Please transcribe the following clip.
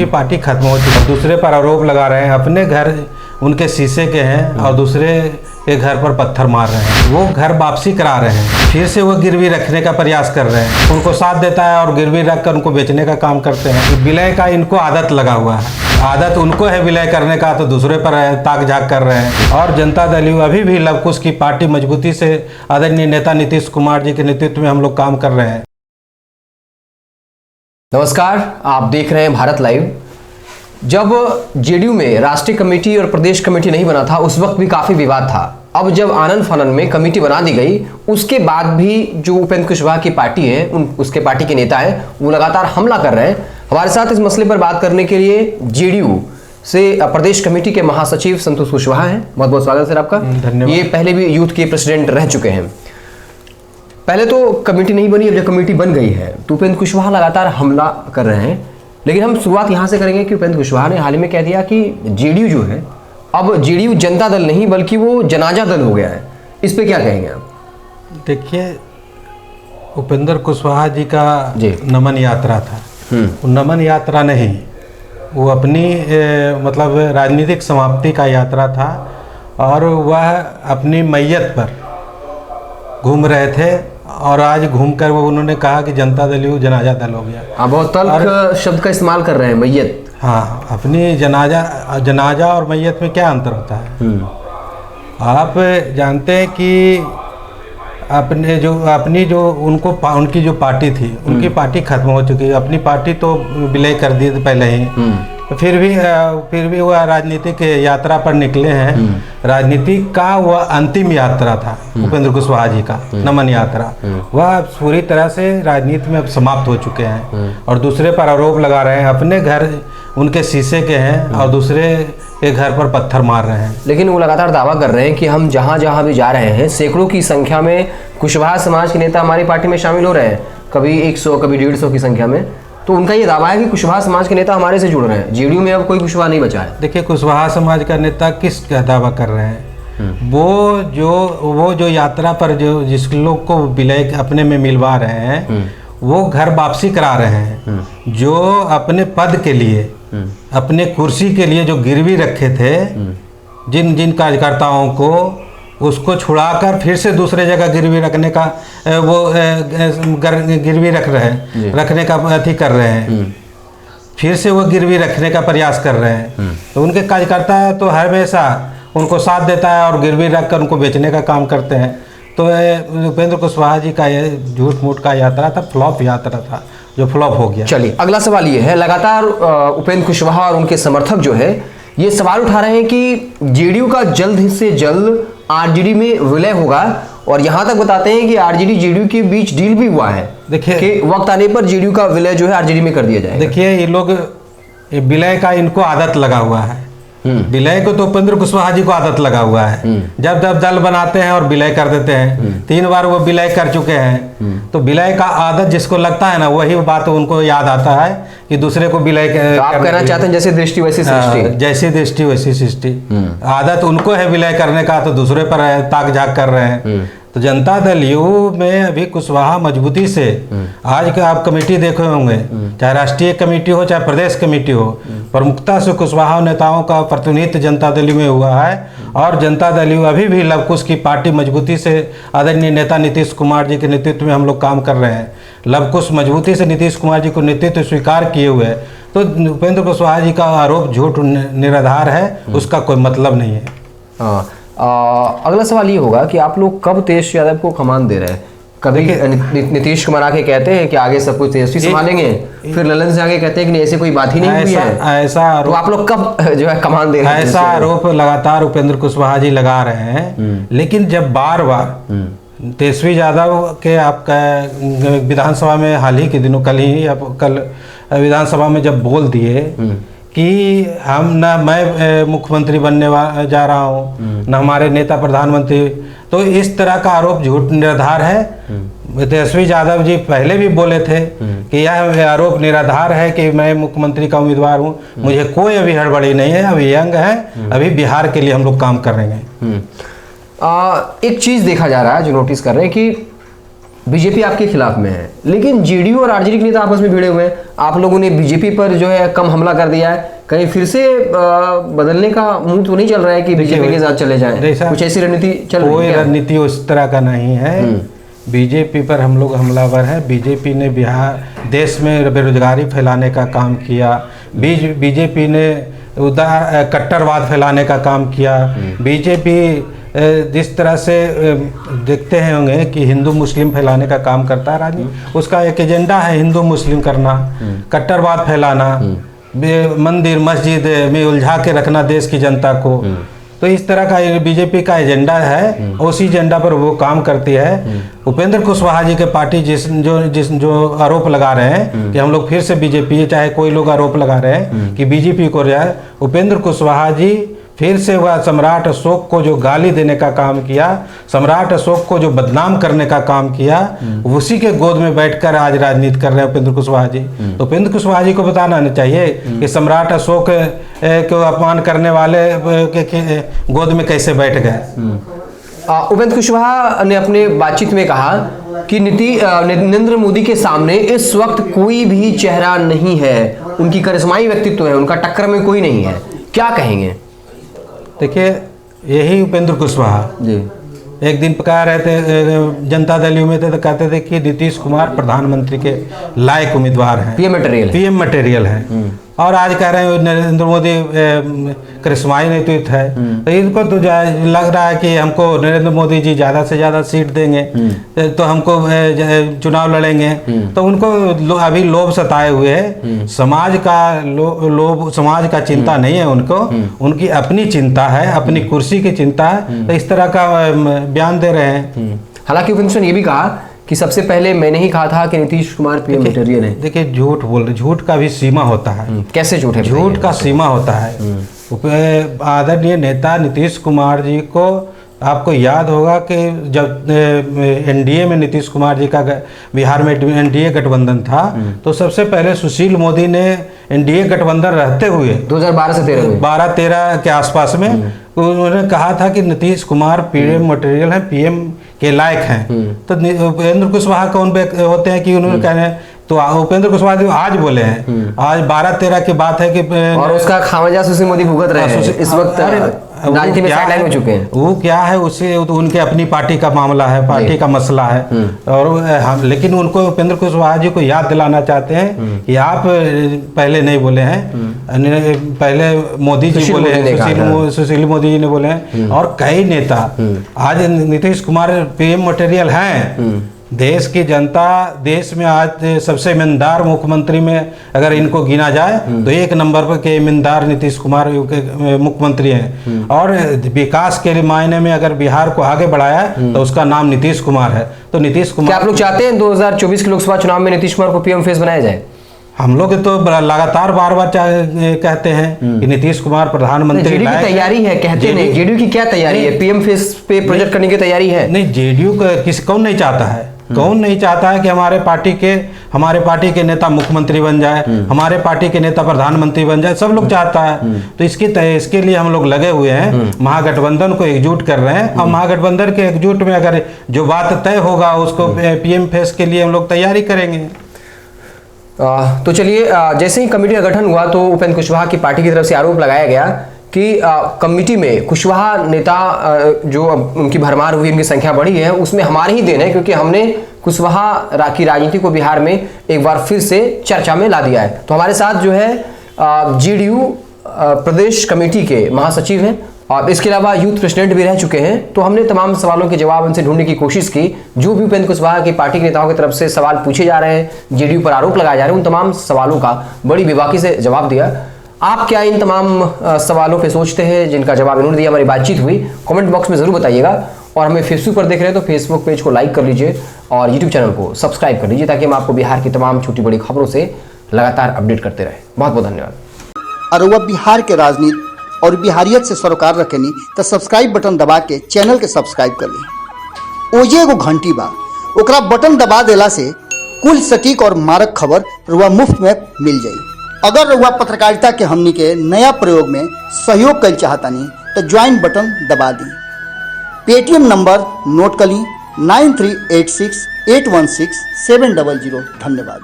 उनकी पार्टी खत्म हो चुकी है। दूसरे पर आरोप लगा रहे हैं, अपने घर उनके शीशे के हैं और दूसरे के घर पर पत्थर मार रहे हैं। वो घर वापसी करा रहे हैं, फिर से वो गिरवी रखने का प्रयास कर रहे हैं। उनको साथ देता है और गिरवी रख कर उनको बेचने का काम करते हैं। विलय का इनको आदत लगा हुआ है, आदत उनको है विलय करने का, तो दूसरे पर ताक झाक कर रहे हैं। और जनता दल यू अभी भी लव कुश की पार्टी मजबूती से आदरणीय नेता नीतीश कुमार जी के नेतृत्व में हम लोग काम कर रहे हैं। नमस्कार, आप देख रहे हैं भारत लाइव। जब जेडीयू में राष्ट्रीय कमेटी और प्रदेश कमेटी नहीं बना था उस वक्त भी काफी विवाद था। अब जब आनन फानन में कमेटी बना दी गई उसके बाद भी जो उपेंद्र कुशवाहा की पार्टी है, उसके पार्टी के नेता हैं, वो लगातार हमला कर रहे हैं। हमारे साथ इस मसले पर बात करने के लिए जेडीयू से प्रदेश कमेटी के महासचिव संतोष कुशवाहा हैं। बहुत बहुत स्वागत सर आपका। धन्यवाद। ये पहले भी यूथ के प्रेसिडेंट रह चुके हैं। पहले तो कमेटी नहीं बनी, अब जब कमेटी बन गई है तो उपेंद्र कुशवाहा लगातार हमला कर रहे हैं। लेकिन हम शुरुआत यहाँ से करेंगे कि उपेंद्र कुशवाहा ने हाल ही में कह दिया कि जेडीयू जो है अब जेडीयू जनता दल नहीं बल्कि वो जनाजा दल हो गया है। इस पे क्या कहेंगे आप? देखिए, उपेंद्र कुशवाहा जी का नमन यात्रा था। वो नमन यात्रा नहीं, वो अपनी मतलब राजनीतिक समाप्ति का यात्रा था और वह अपनी मैयत पर घूम रहे थे और आज घूमकर वो उन्होंने कहा कि जनता दल यू जनाजा दल हो गया। हाँ, बहुत तल्ख शब्द का इस्तेमाल कर रहे हैं, मैयत। हाँ, अपनी जनाजा और मैयत में क्या अंतर होता है? आप जानते हैं कि अपनी जो उनकी जो पार्टी थी, उनकी पार्टी खत्म हो चुकी है। अपनी पार्टी तो विलय कर दी थी पहले ही, फिर भी वह राजनीतिक यात्रा पर निकले हैं। राजनीति का वह अंतिम यात्रा था उपेंद्र कुशवाहा जी का, नमन यात्रा। वह पूरी तरह से राजनीति में अब समाप्त हो चुके हैं और दूसरे पर आरोप लगा रहे हैं, अपने घर उनके शीशे के हैं और दूसरे के घर पर पत्थर मार रहे हैं। लेकिन वो लगातार दावा कर रहे हैं कि हम जहाँ जहाँ भी जा रहे हैं सैकड़ों की संख्या में कुशवाहा समाज के नेता हमारी पार्टी में शामिल हो रहे हैं, कभी 100 कभी 150 की संख्या में। तो उनका ये दावा है कि कुशवाहा समाज के नेता हमारे से जुड़ रहे हैं, जेडीयू में अब कोई कुशवाहा नहीं बचा है। देखिए, कुशवाहा समाज का नेता किस का दावा कर रहे हैं? वो जो यात्रा पर जो जिस लोग को विलय अपने में मिलवा रहे हैं, वो घर वापसी करा रहे हैं। जो अपने पद के लिए, अपने कुर्सी के लिए जो गिरवी रखे थे, जिन कार्यकर्ताओं को, उसको छुड़ाकर फिर से दूसरे जगह गिरवी रखने का गिरवी रखने का अथी कर रहे हैं। फिर से वो गिरवी रखने का प्रयास कर रहे हैं। तो उनके कार्यकर्ता तो हमेशा उनको साथ देता है और गिरवी रखकर उनको बेचने का काम करते हैं। तो उपेंद्र कुशवाहा जी का ये झूठ मूठ का यात्रा था, फ्लॉप यात्रा था, जो फ्लॉप हो गया। चलिए, अगला सवाल ये है, लगातार उपेंद्र कुशवाहा और उनके समर्थक जो है ये सवाल उठा रहे हैं कि जेडीयू का जल्द से जल्द आरजेडी में विलय होगा और यहां तक बताते हैं कि आरजेडी जेडीयू के बीच डील भी हुआ है। देखिए कि वक्त आने पर जेडीयू का विलय जो है आरजेडी में कर दिया जाएगा। देखिए, ये लोग विलय का इनको आदत लगा हुआ है। विलय को तो उपेंद्र कुशवाहा जी को आदत लगा हुआ है। जब दल बनाते हैं और विलय कर देते हैं। 3 बार वो विलय कर चुके हैं। तो विलय का आदत जिसको लगता है ना, वही बात उनको याद आता है कि दूसरे को विलय तो आप कहना चाहते हैं जैसे दृष्टि वैसी सृष्टि, जैसी दृष्टि वैसी सृष्टि। आदत उनको है विलय करने का, तो दूसरे पर ताक झाक कर रहे हैं। तो जनता दल यू में अभी कुशवाहा मजबूती से, आज का आप कमेटी देखे होंगे, चाहे राष्ट्रीय कमेटी हो चाहे प्रदेश कमेटी हो, प्रमुखता से कुशवाहा नेताओं का प्रतिनिधित्व जनता दल में हुआ है। और जनता दल यू अभी भी लव कुश की पार्टी मजबूती से आदरणीय नेता नीतीश कुमार जी के नेतृत्व में हम लोग काम कर रहे हैं। लव कुश मजबूती से नीतीश कुमार जी को नेतृत्व स्वीकार किए हुए है। तो उपेंद्र कुशवाहा जी का आरोप झूठ निराधार है, उसका कोई मतलब नहीं है। अगला सवाल ये होगा कि आप लोग कब तेजस्वी यादव को कमान दे रहे हैं? कभी नीतीश कुमार आके कहते हैं कि आगे सब कुछ तेजस्वी संभालेंगे, फिर ललन से आगे कहते हैं कि नहीं, ऐसे कोई बात ही नहीं हुई है। ऐसा तो आप लोग कब जो है कमान दे रहे हैं? ऐसा आरोप लगातार उपेंद्र कुशवाहा जी लगा रहे हैं। लेकिन जब बार बार तेजस्वी यादव के आपका विधानसभा में हाल ही के दिनों, कल विधानसभा में जब बोल दिए कि मैं मुख्यमंत्री बनने जा रहा हूँ, न हमारे नेता प्रधानमंत्री, तो इस तरह का आरोप झूठ निराधार है। तेजस्वी यादव जी पहले भी बोले थे कि यह आरोप निराधार है कि मैं मुख्यमंत्री का उम्मीदवार हूँ, मुझे कोई अभी हड़बड़ी नहीं है, अभी यंग है, अभी बिहार के लिए हम लोग काम कर रहे हैं। एक चीज़ देखा जा रहा है जो नोटिस कर रहे हैं कि बीजेपी आपके खिलाफ में है, लेकिन जेडीयू और आरजेडी के नेता आपस में भिड़े हुए हैं। आप लोगों ने बीजेपी पर जो है कम हमला कर दिया है, कहीं फिर से बदलने का मूड तो नहीं चल रहा है कि बीजेपी के साथ चले जाएं? कुछ ऐसी रणनीति चल रही है? कोई रणनीति उस तरह का नहीं है। बीजेपी पर हम लोग हमलावर है। बीजेपी ने बिहार देश में बेरोजगारी फैलाने का काम किया। बीजेपी ने उदार कट्टरवाद फैलाने का काम किया। बीजेपी जिस तरह से देखते हैं होंगे कि हिंदू मुस्लिम फैलाने का काम करता है राजनीति, उसका एक एजेंडा है हिंदू मुस्लिम करना, कट्टरवाद फैलाना, मंदिर मस्जिद में उलझा के रखना देश की जनता को। तो इस तरह का बीजेपी का एजेंडा है, उसी एजेंडा पर वो काम करती है। उपेंद्र कुशवाहा जी के पार्टी जो आरोप लगा रहे हैं कि हम लोग फिर से बीजेपी, चाहे कोई लोग आरोप लगा रहे हैं कि बीजेपी को जाए, उपेंद्र कुशवाहा जी फिर से वह सम्राट अशोक को जो गाली देने का काम किया, सम्राट अशोक को जो बदनाम करने का काम किया, उसी के गोद में बैठकर आज राजनीति कर रहे हैं उपेंद्र कुशवाहा जी। तो उपेंद्र कुशवाहा जी को बताना चाहिए कि सम्राट अशोक को अपमान करने वाले के गोद में कैसे बैठ गए। उपेंद्र कुशवाहा ने अपने बातचीत में कहा कि नरेंद्र मोदी के सामने इस वक्त कोई भी चेहरा नहीं है, उनकी करिश्माई व्यक्तित्व है, उनका टक्कर में कोई नहीं है। क्या कहेंगे? देखिए, यही उपेंद्र कुशवाहा जी एक दिन कह रहे थे, जनता दल यू में थे तो कहते थे कि नीतीश कुमार प्रधानमंत्री के लायक उम्मीदवार हैं, पीएम मटेरियल है। और आज कह रहे हैं नरेंद्र मोदी करिश्माई नेतृत्व है। तो इनको तो लग रहा है कि हमको नरेंद्र मोदी जी ज़्यादा से ज़्यादा सीट देंगे तो हमको चुनाव लड़ेंगे। तो उनको अभी लोभ सताए हुए है। समाज का लोभ, समाज का चिंता नहीं है उनको, उनकी अपनी चिंता है, अपनी कुर्सी की चिंता है। तो इस तरह का बयान दे रहे हैं। हालांकि उपेंद्र ने ये भी कहा कि सबसे पहले मैंने ही कहा था कि नीतीश कुमार पीएम मटेरियल है। देखिए, झूठ बोल रहे, झूठ का भी सीमा होता है। कैसे झूठ है? झूठ का सीमा होता है। आदरणीय नेता नीतीश कुमार जी को आपको याद होगा कि जब एनडीए में नीतीश कुमार जी का बिहार में एनडीए गठबंधन था, तो सबसे पहले सुशील मोदी ने एनडीए गठबंधन रहते हुए 2012 से 13 के आसपास में उन्होंने कहा था कि नीतीश कुमार पीएम मटेरियल हैं, पीएम के लायक हैं। तो उपेंद्र कुशवाहा कौन होते हैं कि उन्होंने कहने, तो उपेंद्र कुशवाहा आज बोले हैं, आज 12-13 की बात है कि और उसका खामियाजा सुशील मोदी भुगत रहे हैं इस वक्त, राजनीति में साइडलाइन हो चुके हैं। वो क्या है, उससे तो उनके अपनी पार्टी का मामला है, पार्टी का मसला है। और हम लेकिन उनको उपेंद्र कुशवाहा जी को याद दिलाना चाहते हैं कि आप पहले नहीं बोले हैं, पहले मोदी जी बोले हैं, सुशील मोदी जी ने बोले हैं, और कई नेता। आज नीतीश कुमार पीएम मटेरियल हैं। देश की जनता, देश में आज सबसे ईमानदार मुख्यमंत्री में अगर इनको गिना जाए तो एक नंबर पर के ईमानदार नीतीश कुमार मुख्यमंत्री हैं। और विकास के मायने में अगर बिहार को आगे बढ़ाया तो उसका नाम नीतीश कुमार है। तो नीतीश कुमार, क्या आप लोग चाहते हैं 2024 के लोकसभा चुनाव में नीतीश कुमार को पीएम फेस बनाया जाए? हम लोग तो लगातार बार कहते हैं कि नीतीश कुमार प्रधानमंत्री। जेडीयू की तैयारी है, कहते नहीं, जेडीयू की क्या तैयारी है? पीएम फेस पे प्रोजेक्ट करने की तैयारी है? नहीं, जेडीयू कौन नहीं चाहता है? कौन नहीं चाहता है कि हमारे पार्टी के नेता मुख्यमंत्री बन जाए, हमारे पार्टी के नेता प्रधानमंत्री बन जाए? सब लोग चाहता है। तो इसके लिए हम लोग लगे हुए हैं, महागठबंधन को एकजुट कर रहे हैं। और महागठबंधन के एकजुट में अगर जो बात तय होगा उसको पीएम फेस के लिए हम लोग तैयारी करेंगे। तो चलिए, जैसे ही कमेटी का गठन हुआ तो उपेंद्र कुशवाहा की पार्टी की तरफ से आरोप लगाया गया कि कमेटी में कुशवाहा नेता जो उनकी भरमार हुई, उनकी संख्या बढ़ी है, उसमें हमारी ही देन है, क्योंकि हमने कुशवाहा की राजनीति को बिहार में एक बार फिर से चर्चा में ला दिया है। तो हमारे साथ जो है जेडीयू प्रदेश कमेटी के महासचिव हैं और इसके अलावा यूथ प्रेसिडेंट भी रह चुके हैं। तो हमने तमाम सवालों के जवाब उनसे ढूंढने की कोशिश की। जो भी उपेंद्र कुशवाहा की पार्टी के नेताओं की तरफ से सवाल पूछे जा रहे हैं, जेडीयू पर आरोप लगाए जा रहे हैं, उन तमाम सवालों का बड़ी बेबाकी से जवाब दिया। आप क्या इन तमाम सवालों पे सोचते हैं जिनका जवाब इन्होंने दिया? हमारी बातचीत हुई, कमेंट बॉक्स में ज़रूर बताइएगा। और हमें फेसबुक पर देख रहे हैं तो फेसबुक पेज को लाइक कर लीजिए और यूट्यूब चैनल को सब्सक्राइब कर लीजिए, ताकि हम आपको बिहार की तमाम छोटी बड़ी खबरों से लगातार अपडेट करते रहें। बहुत बहुत धन्यवाद। और वह बिहार के राजनीति और बिहारियत से सरोकार रखेनी तो सब्सक्राइब बटन दबा के चैनल के सब्सक्राइब कर ली। ओजे एगो घंटी बा, ओकरा बटन दबा देला से कुल सटीक और मारक खबर रुआ मुफ्त में मिल जाई। अगर रुआ पत्रकारिता के हमनी के नया प्रयोग में सहयोग कर चाहतानी तो ज्वाइन बटन दबा दी। पेटीएम नंबर नोट कर ली 9386816700। धन्यवाद।